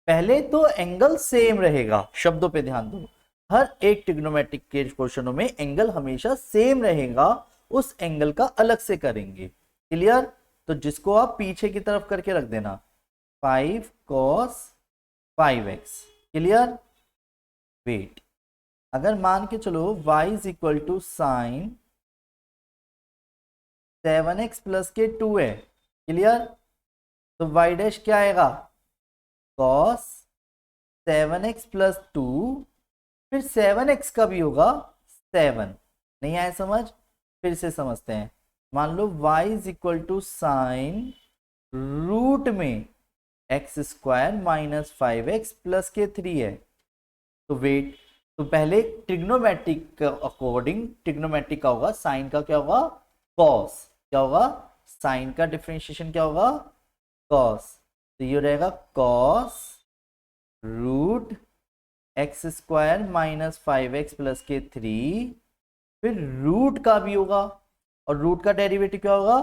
पहले तो एंगल सेम रहेगा, शब्दों पे ध्यान दो, हर एक ट्रिग्नोमेट्रिक के क्वेश्चनों में एंगल हमेशा सेम रहेगा, उस एंगल का अलग से करेंगे। क्लियर? तो जिसको आप पीछे की तरफ करके रख देना, 5 cos 5x। क्लियर? वेट, अगर मान के चलो y is equal to sine 7x plus के 2 है, क्लियर, तो y डैश क्या आएगा, cos 7x प्लस 2, फिर 7x का भी होगा 7। नहीं आया समझ? फिर से समझते हैं। मान लो y is equal to sine root में x square minus 5x plus के 3 है, तो वेट, तो पहले ट्रिग्नोमेट्रिक अकॉर्डिंग ट्रिग्नोमेट्रिक का होगा, साइन का क्या होगा, कॉस, क्या होगा, साइन का डिफरेंशिएशन क्या होगा, कॉस, तो ये रहेगा cos root x square minus 5x plus के 3, फिर रूट का भी होगा, और रूट का डेरिवेटिव क्या होगा,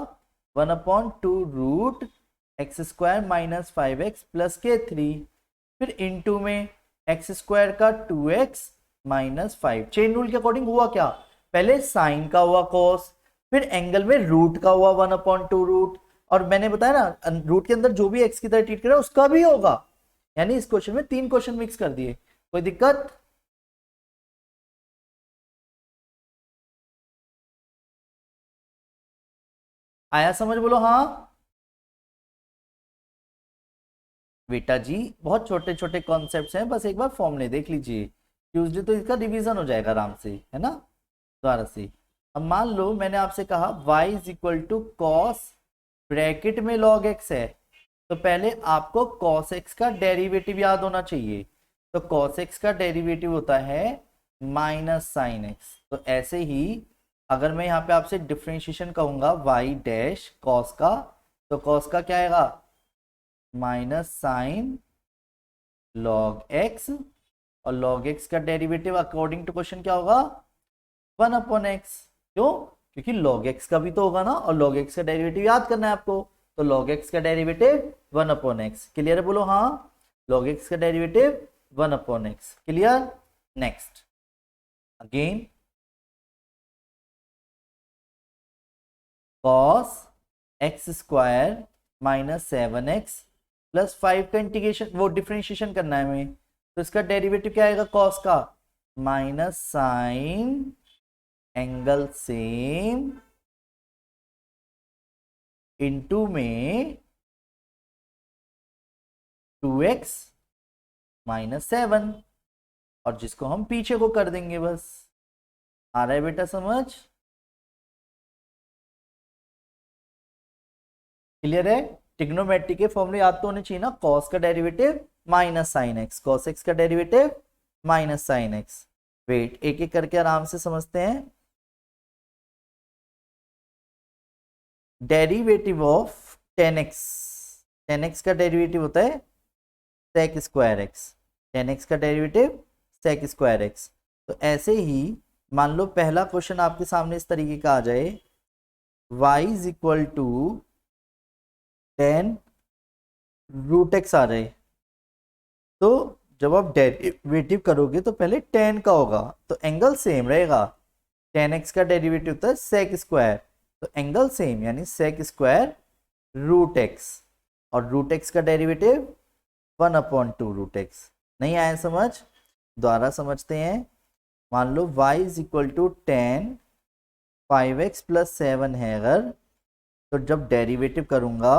1/2 root x square minus 5x plus के 3, फिर इनटू में एक्स स्क्वायर का 2x माइनस 5। चेन रूल के अकॉर्डिंग हुआ क्या, पहले साइन का हुआ कॉस, फिर एंगल में रूट का हुआ 1/2 रूट, और मैंने बताया ना रूट के अंदर जो भी एक्स की तरह ट्रीट करा उसका भी होगा, यानी इस क्वेश्चन में 3 क्वेश्चन मिक्स कर दिए। कोई दिक्कत? आया समझ? बोलो हाँ। बेटा जी बहुत छोटे छोटे कॉन्सेप्ट्स हैं, बस एक बार फॉर्मूले देख लीजिए, ट्यूसडे तो इसका रिवीजन हो जाएगा आराम से, है ना, दोबारा से। अब मान लो मैंने आपसे कहा y is equal to cos bracket में log x है, तो पहले आपको cos x का डेरिवेटिव याद होना चाहिए, तो cos x का डेरिवेटिव होता है माइनस साइन x। तो ऐसे ही अगर मैं यहाँ पे आपसे डिफरेंशिएशन कहूंगा y डैश cos का, तो cos का क्या आएगा, माइनस साइन log x, और log x का डेरिवेटिव अकॉर्डिंग टू क्वेश्चन क्या होगा, 1/x। क्यों? क्योंकि log x का भी तो होगा ना, और log x का डेरिवेटिव याद करना है आपको, तो log x का डेरिवेटिव 1/x। क्लियर है? बोलो हाँ, log x का derivative 1/x। Clear? Next again cos x square minus 7x plus 5 का इंटीग्रेशन, वो डिफरेंशिएशन करना है हमें, तो इसका डेरिवेटिव क्या आएगा cos का, minus sign angle same into में 2x माइनस 7, और जिसको हम पीछे को कर देंगे बस। आ रहा है बेटा समझ? क्लियर है? ट्रिग्नोमेट्री के फॉर्मूले याद तो होने चाहिए ना, कॉस का derivative minus sine x, cos x का derivative minus sine x. Wait, एक एक करके आराम से समझते हैं। डेरिवेटिव ऑफ 10x, 10x का डेरिवेटिव होता है सेक स्क्वायर एक्स, 10x का डेरिवेटिव सेक स्क्वायर एक्स। तो ऐसे ही मान लो पहला क्वेश्चन आपके सामने इस तरीके का आ जाए, y is equal to 10 root x आ जाए, तो जब आप डेरिवेटिव करोगे तो पहले 10 का होगा, तो एंगल सेम रहेगा, 10x का डेरिवेटिव होता है सेक स्क्वायर, तो एंगल सेम यानी सेक स्क्वायर रूट एक्स, और रूट एक्स का डेरिवेटिव 1/2 रूट एक्स। नहीं आया समझ? दोबारा समझते हैं। मान लो y is equal to 10 5x plus 7 है अगर, तो जब डेरिवेटिव करूंगा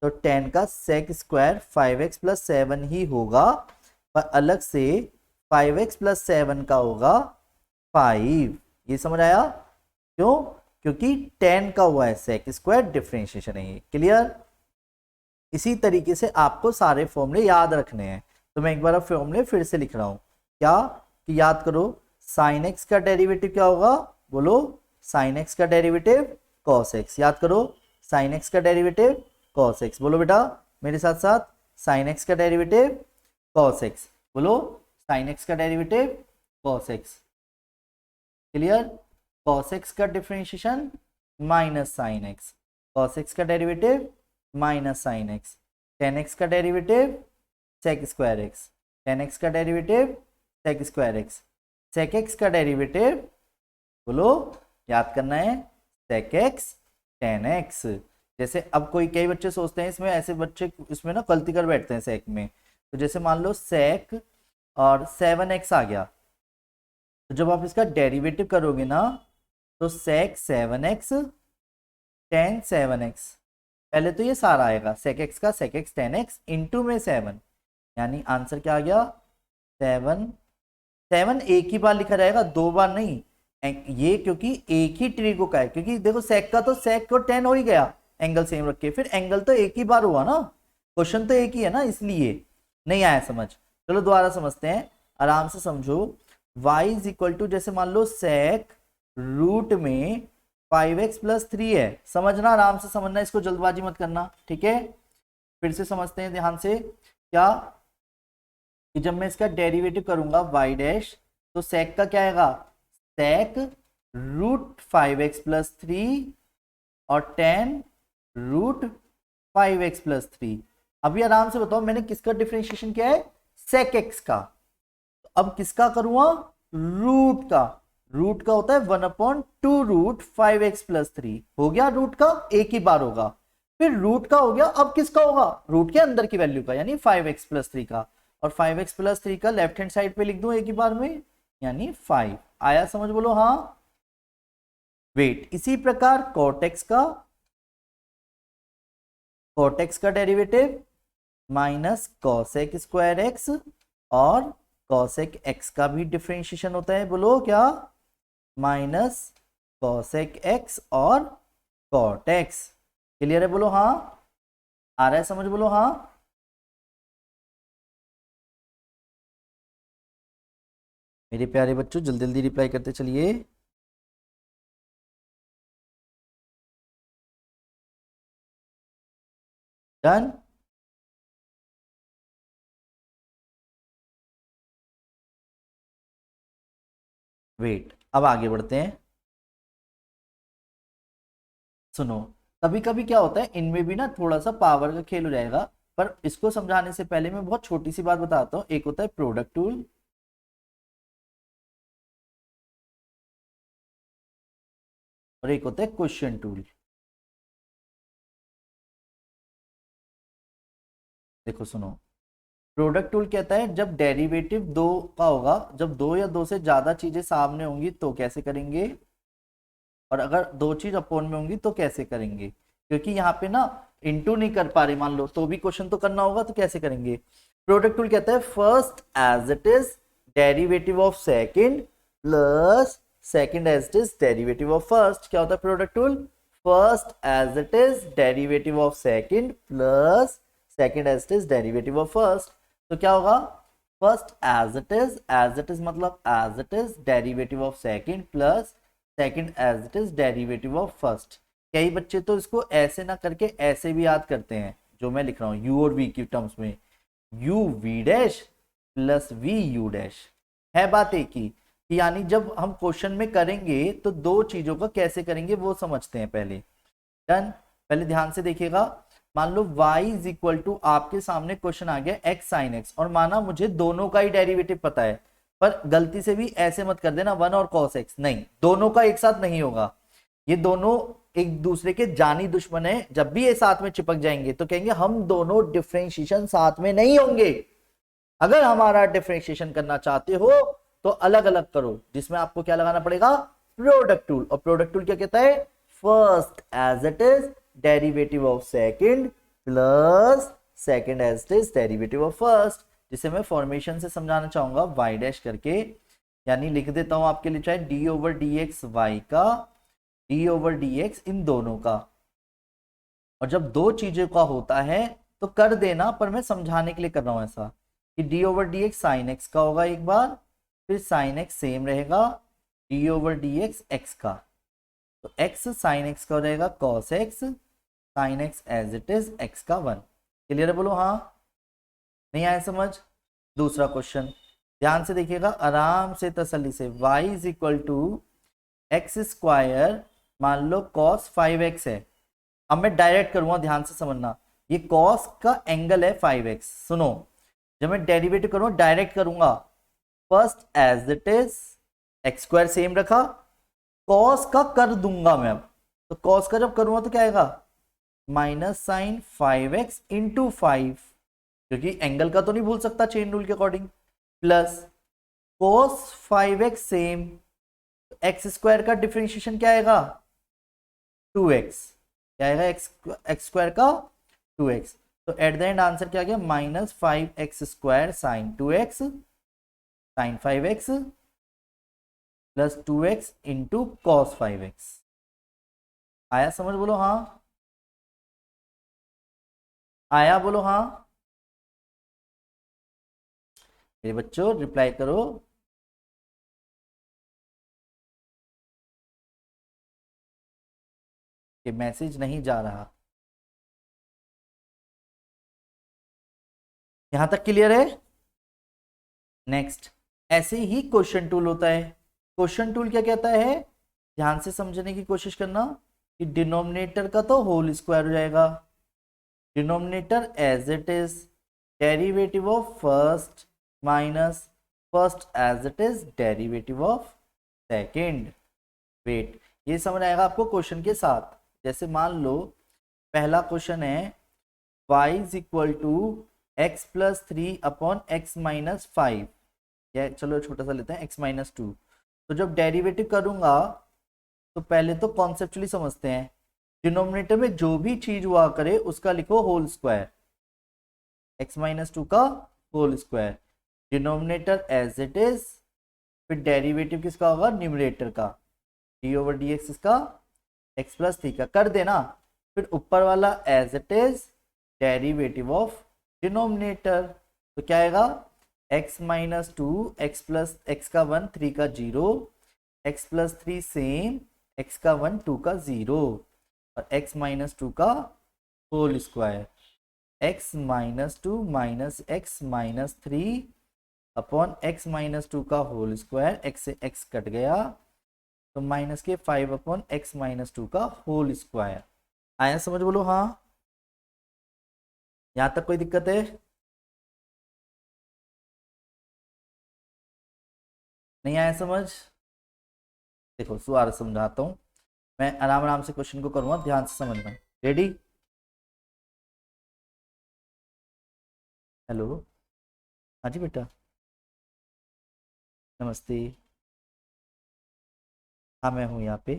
तो 10 का सेक स्क्वायर 5x प्लस 7 ही होगा, पर अलग से 5x प्लस 7 का होगा 5। ये समझ आया? क्यों? क्योंकि tan का हुआ है sec स्क्वायर डिफरेंशिएशन है ये। क्लियर? इसी तरीके से आपको सारे फॉर्मूले याद रखने हैं। तो मैं एक बार फॉर्मूले फिर से लिख रहा हूं, क्या कि याद करो sin x का डेरिवेटिव क्या होगा, बोलो sin x का डेरिवेटिव cos x। याद करो sin x का डेरिवेटिव cos x, बोलो बेटा मेरे साथ साथ sin x का डेरिवेटिव cos x, बोलो sin x का derivative cos x। Clear? cos x का differentiation minus sin x, cos x का derivative minus sin x, tan x का derivative sec square x, tan x का derivative sec square x, sec x का डेरिवेटिव बोलो याद करना है sec x tan x। जैसे अब कोई कई बच्चे सोचते हैं इसमें, ऐसे बच्चे इसमें ना गलती कर बैठते हैं sec में। तो जैसे मान लो sec और 7x आ गया, तो जब आप इसका डेरिवेटिव करोगे ना तो sec 7x tan 7x, पहले तो ये सारा आएगा sec x का sec x tan x into में 7, यानी आंसर क्या आ गया 7। 7 एक ही बार लिखा रहेगा, दो बार नहीं, ये क्योंकि एक ही ट्रिगो का है, क्योंकि देखो sec का तो sec और tan हो ही गया एंगल सेम रख के, फिर एंगल तो एक ही बार हुआ ना, क्वेश्चन तो एक ही है ना, इसलिए नहीं आया समझ। चलो दोबारा समझते हैं, आराम से समझो। y इज इक्वल टू जैसे मान लो sec रूट में 5x प्लस 3 है, समझना आराम से समझना, इसको जल्दबाजी मत करना, ठीक है। फिर से समझते हैं ध्यान से, क्या कि जब मैं इसका डेरिवेटिव करूंगा y डैश तो sec का क्या आएगा sec रूट 5x प्लस 3 और tan रूट 5x प्लस 3। अभी आराम से बताओ मैंने किसका डिफरेंशिएशन किया है sec x का, अब किसका करूंगा रूट का, रूट का होता है 1/2 रूट 5x प्लस 3, हो गया रूट का एक ही बार होगा, फिर रूट का हो गया, अब किसका होगा रूट के अंदर की वैल्यू का यानी 5x प्लस 3 का, और 5x प्लस 3 का लेफ्ट हैंड साइड पे लिख दूं एक ही बार में यानी 5। आया समझ, बोलो हाँ। वेट, इसी प्रकार cot x का derivative minus cosec square x और cosec x का भी डिफरेंशिएशन होता है, बोलो क्या माइनस cosec x और cot x। क्लियर है, बोलो हाँ। आ रहा है समझ, बोलो हाँ। मेरे प्यारे बच्चों जल्दी जल्दी रिप्लाई करते चलिए। डन। वेट, अब आगे बढ़ते हैं। सुनो, कभी कभी क्या होता है इनमें भी ना थोड़ा सा पावर का खेल हो जाएगा, पर इसको समझाने से पहले मैं बहुत छोटी सी बात बताता हूँ। एक होता है प्रोडक्ट टूल और एक होता है क्वेश्चन टूल। देखो सुनो, प्रोडक्ट टूल कहता है जब डेरिवेटिव दो का होगा, जब दो या दो से ज्यादा चीजें सामने होंगी तो कैसे करेंगे, और अगर दो चीज अपोन में होंगी तो कैसे करेंगे। क्योंकि यहाँ पे ना इंटू नहीं कर पा रहे मान लो, तो भी क्वेश्चन तो करना होगा, तो कैसे करेंगे। प्रोडक्ट टूल कहता है first as it is derivative of second plus second as it is derivative of first. क्या होता है product rule, first as it is derivative of second plus second as it is derivative of first. तो क्या होगा फर्स्ट एज इट इज मतलब as it is derivative of second plus second as it is derivative of first. कई बच्चे तो इसको ऐसे ना करके ऐसे भी याद करते हैं, जो मैं लिख रहा हूं यू और वी की टर्म्स में, u v dash plus v u dash. है बात एक ही, यानी जब हम क्वेश्चन में करेंगे तो दो चीजों का कैसे करेंगे वो समझते हैं पहले। डन। पहले ध्यान से देखिएगा, मान लो y इज इक्वल टू, आपके सामने क्वेश्चन आ गया x sin x, और माना मुझे दोनों का ही डेरिवेटिव पता है, पर गलती से भी ऐसे मत कर देना 1 और cos x, नहीं, दोनों का एक साथ नहीं होगा, ये दोनों एक दूसरे के जानी दुश्मन है। जब भी ये साथ में चिपक जाएंगे तो कहेंगे हम दोनों डिफरेंशिएशन साथ में नहीं होंगे। अगर हमारा डिफरेंशिएशन करना चाहते हो तो अलग अलग करो, जिसमें आपको क्या लगाना पड़ेगा प्रोडक्ट टूल। और प्रोडक्ट टूल क्या कहता है first as it is derivative of second plus second as it is derivative of first, जिसे मैं फॉर्मेशन से समझाना चाहूंगा y डैश करके, यानी लिख देता हूं आपके लिए, चाहे d ओवर dx y का d/dx इन दोनों का। और जब दो चीजों का होता है तो कर देना, पर मैं समझाने के लिए कर रहा हूं ऐसा कि d/dx साइन एक्स का होगा एक बार, फिर साइन एक्स सेम रहेगा d/dx एक्स का, तो x साइन एक्स का हो जाएगा cos x, sine x as it is x का 1। क्लियर है, बोलो हाँ। नहीं आया समझ? दूसरा क्वेश्चन ध्यान से देखिएगा, आराम से तसल्ली से। y is equal to x square, मान लो cos 5x है। अब मैं डायरेक्ट करूंगा, ध्यान से समझना, ये cos का एंगल है 5x। सुनो, जब मैं डेरिवेटिव करूंगा डायरेक्ट करूंगा, first as it is x square same रखा, cos का कर दूंगा मैं अब, तो cos का जब करूंगा तो क्या आएगा, माइनस साइन 5x इंटू 5, क्योंकि एंगल का तो नहीं भूल सकता चेन रूल के according, plus cos 5x same, x square का डिफरेंशिएशन क्या आएगा 2x, क्या आएगा एक्स स्क्वायर का 2x, तो एट द एंड आंसर क्या आ गया, minus 5x square sine 2x sine 5x plus 2x into cos 5x। आया समझ, बोलो हाँ। आया, बोलो हाँ। मेरे बच्चों रिप्लाई करो। कि मैसेज नहीं जा रहा। यहां तक क्लियर है? नेक्स्ट, ऐसे ही क्वेश्चन टूल होता है। क्वेश्चन टूल क्या कहता है, ध्यान से समझने की कोशिश करना, कि डिनोमिनेटर का तो होल स्क्वायर हो जाएगा, denominator as it is, derivative of first minus first as it is derivative of second. Wait, ये समझ आएगा आपको क्वेश्चन के साथ। जैसे मान लो पहला क्वेश्चन है y is equal to x plus 3 upon x minus 5, या चलो छोटा सा लेते हैं x माइनस 2। तो जब डेरिवेटिव करूंगा तो पहले तो कॉन्सेप्चुअली समझते हैं, डिनोमिनेटर में जो भी चीज हुआ करे उसका लिखो होल स्क्वायर, x माइनस 2 का whole square, denominator as it is, फिर डेरिवेटिव किसका होगा, न्यूमरेटर का, d/dx इसका x प्लस 3 का कर देना, फिर ऊपर वाला as it is derivative of denominator, तो क्या आएगा x minus 2 x plus x का 1 3 का 0, x प्लस 3 सेम, x का 1 2 का 0, और x माइनस 2 का whole square, x minus 2 minus x minus 3 upon x minus 2 का होल स्क्वायर, x से x कट गया तो माइनस के 5 अपॉन एक्स माइनस 2 का होल स्क्वायर। आया समझ, बोलो हाँ। यहां तक कोई दिक्कत है? नहीं आया समझ? देखो दोबारा समझाता हूं, मैं आराम आराम से क्वेश्चन को करूंगा, ध्यान से समझना। रेडी? हेलो, हाँ जी बेटा, नमस्ते। हाँ मैं हूँ यहाँ पे,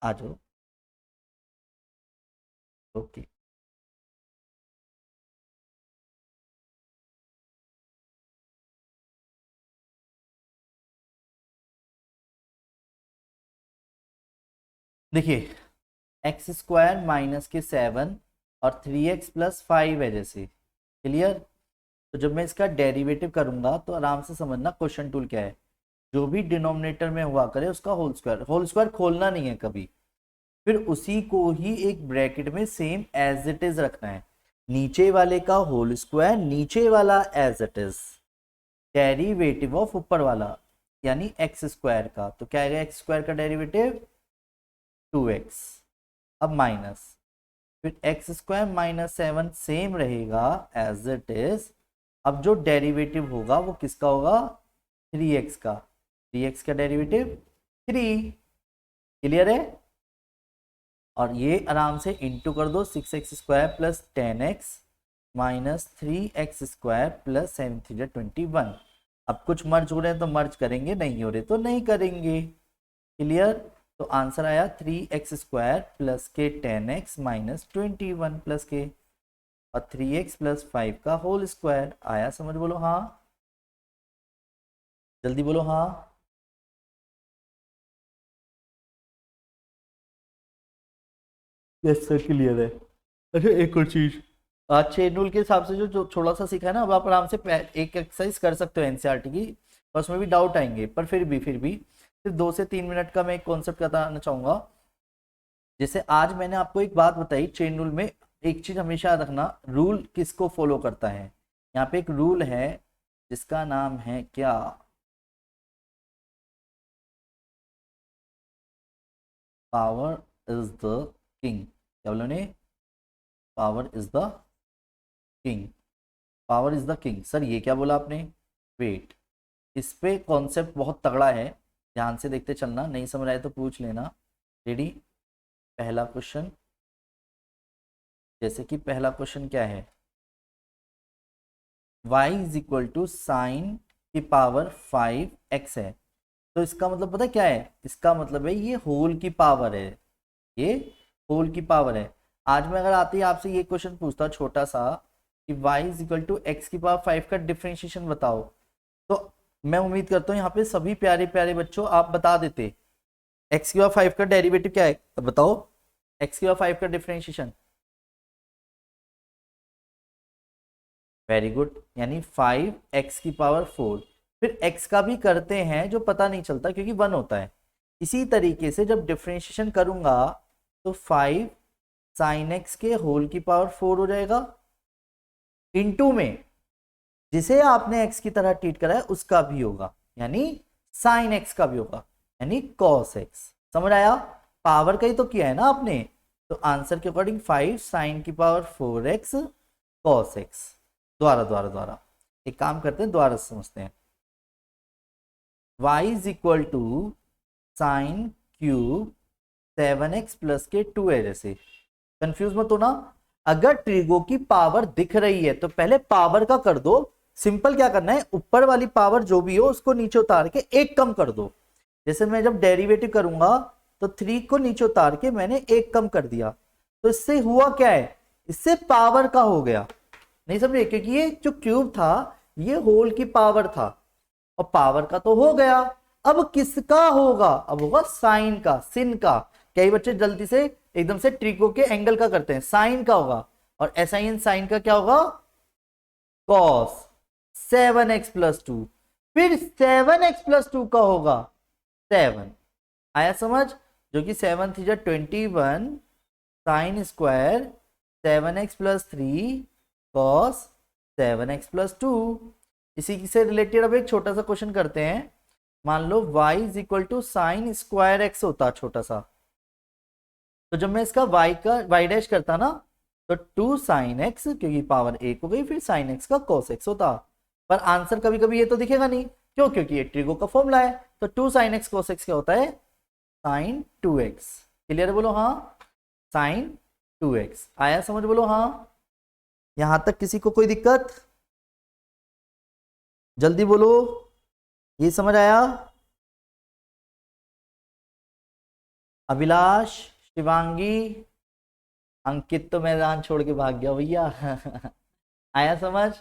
आ जाओ। ओके, देखिए एक्स स्क्वायर माइनस के 7 और 3x प्लस 5 है जैसे, क्लियर? तो जब मैं इसका डेरिवेटिव करूंगा तो आराम से समझना क्वेश्चन टूल क्या है, जो भी डिनोमिनेटर में हुआ करे उसका होल स्क्वायर खोलना नहीं है कभी, फिर उसी को ही एक ब्रैकेट में सेम एज इट इज रखना है, नीचे वाले का होल स्क्वायर, नीचे वाला as it is, derivative of ऊपर वाला यानी एक्स स्क्वायर का, तो क्या आएगा एक्स स्क्वायर का डेरिवेटिव 2x, अब माइनस, फिर एक्स स्क्वायर माइनस 7 सेम रहेगा एज इट इज, अब जो डेरिवेटिव होगा वो किसका होगा, 3x का, 3x का डेरिवेटिव 3। क्लियर है? और ये आराम से इंटू कर दो, 6x square plus 10x minus 3x square plus 7 3 21। अब कुछ मर्ज हो रहे हैं तो मर्ज करेंगे, नहीं हो रहे तो नहीं करेंगे। क्लियर? तो आंसर आया 3x स्क्वायर प्लस के 10x माइनस 21 प्लस के, और 3x प्लस 5 का होल स्क्वायर। आया समझ, बोलो हाँ। जल्दी बोलो हाँ। यस सर क्लियर है। अच्छा एक और चीज, आज चेन रूल के हिसाब से जो थोड़ा सा सीखा है ना, अब आप आराम से एक एक्सरसाइज कर सकते हो एनसीईआरटी की, और उसमें भी डाउट आएंगे, पर फिर भी सिर्फ 2 से 3 मिनट का मैं एक कॉन्सेप्ट बताना चाहूंगा। जैसे आज मैंने आपको एक बात बताई चेन रूल में, एक चीज हमेशा याद रखना, रूल किसको फॉलो करता है। यहाँ पे एक रूल है जिसका नाम है क्या, पावर इज द किंग। क्या बोला ने, power is the king, power is the king. Sir ये क्या बोला आपने, वेट, इस पे कॉन्सेप्ट बहुत तगड़ा है, ध्यान से देखते चलना, नहीं समझ आए तो पूछ लेना। रेडी, पहला क्वेश्चन, जैसे कि पहला क्वेश्चन क्या है, y is equal to sine की पावर 5x है। तो इसका मतलब पता है क्या है, इसका मतलब है ये होल की पावर है, ये होल की पावर है। आज मैं अगर आती है आपसे ये क्वेश्चन पूछता छोटा सा कि y is equal to x की पावर 5 का डिफरेंशिएशन बताओ, तो मैं उम्मीद करता हूँ यहाँ पे सभी प्यारे प्यारे बच्चों आप बता देते x की पावर 5 का डेरिवेटिव क्या है, तो बताओ x की पावर 5 का डिफरेंशिएशन। वेरी गुड, यानी 5x की पावर 4। फिर x का भी करते हैं जो पता नहीं चलता क्योंकि 1 होता है। इसी तरीके से जब डिफरेंशिएशन करूंगा तो 5 साइन एक्स के होल की पावर 4 हो जाएगा, इनटू में जिसे आपने x की तरह ट्रीट करा है उसका भी होगा, यानी साइन एक्स का भी होगा, यानी कॉस एक्स। समझ आया, पावर का ही तो किया है ना आपने, तो आंसर के अकॉर्डिंग 5 साइन की पावर 4x कॉस एक्स। द्वारा द्वारा द्वारा एक काम करते हैं, द्वारा समझते हैं। y is equal to sine cube 7x plus के 2 है। जैसे कंफ्यूज मत होना, अगर ट्रिगो की पावर दिख रही है तो पहले पावर का कर दो, सिंपल क्या करना है, ऊपर वाली पावर जो भी हो उसको नीचे उतार के एक कम कर दो। जैसे मैं जब डेरिवेटिव करूंगा तो 3 को नीचे उतार के मैंने एक कम कर दिया, तो इससे हुआ क्या है, इससे पावर का हो गया। नहीं समझे, क्योंकि ये जो क्यूब था ये होल की पावर था, और पावर का तो हो गया, अब किसका होगा, अब होगा साइन का, सिन का। कई बच्चे जल्दी से एकदम से ट्रिको के एंगल का करते हैं, साइन का होगा, और एसआईएन साइन का क्या होगा, कॉस 7x प्लस 2। फिर 7x प्लस 2 का होगा 7, आया समझ, जो कि 7 थी 21 sine square 7x plus 3 cos 7x plus 2। इसी से रिलेटेड अब एक छोटा सा क्वेश्चन करते हैं। मान लो y is equal to sine square x होता छोटा सा, तो जब मैं इसका y डैश करता ना तो 2 साइन एक्स, क्योंकि पावर 1 हो गई, फिर साइन एक्स का कॉस एक्स होता। पर आंसर कभी कभी ये तो दिखेगा नहीं, क्यों, क्योंकि ये ट्रिगो का फॉर्मूला है। तो 2 साइन एक्स कॉस एक्स क्या होता है, साइन 2x। क्लियर बोलो हाँ, साइन 2x। आया समझ, बोलो हाँ। यहां तक किसी को कोई दिक्कत, जल्दी बोलो, ये समझ आया। अभिलाष, शिवांगी, अंकित तो मैदान छोड़ के भाग गया भैया आया समझ।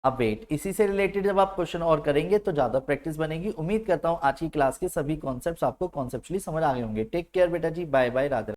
अब वेट, इसी से रिलेटेड जब आप क्वेश्चन और करेंगे तो ज्यादा प्रैक्टिस बनेगी। उम्मीद करता हूं आज की क्लास के सभी कॉन्सेप्ट्स आपको कॉन्सेप्चुअली समझ आ गए होंगे। टेक केयर बेटा जी, बाय बाय, राधे।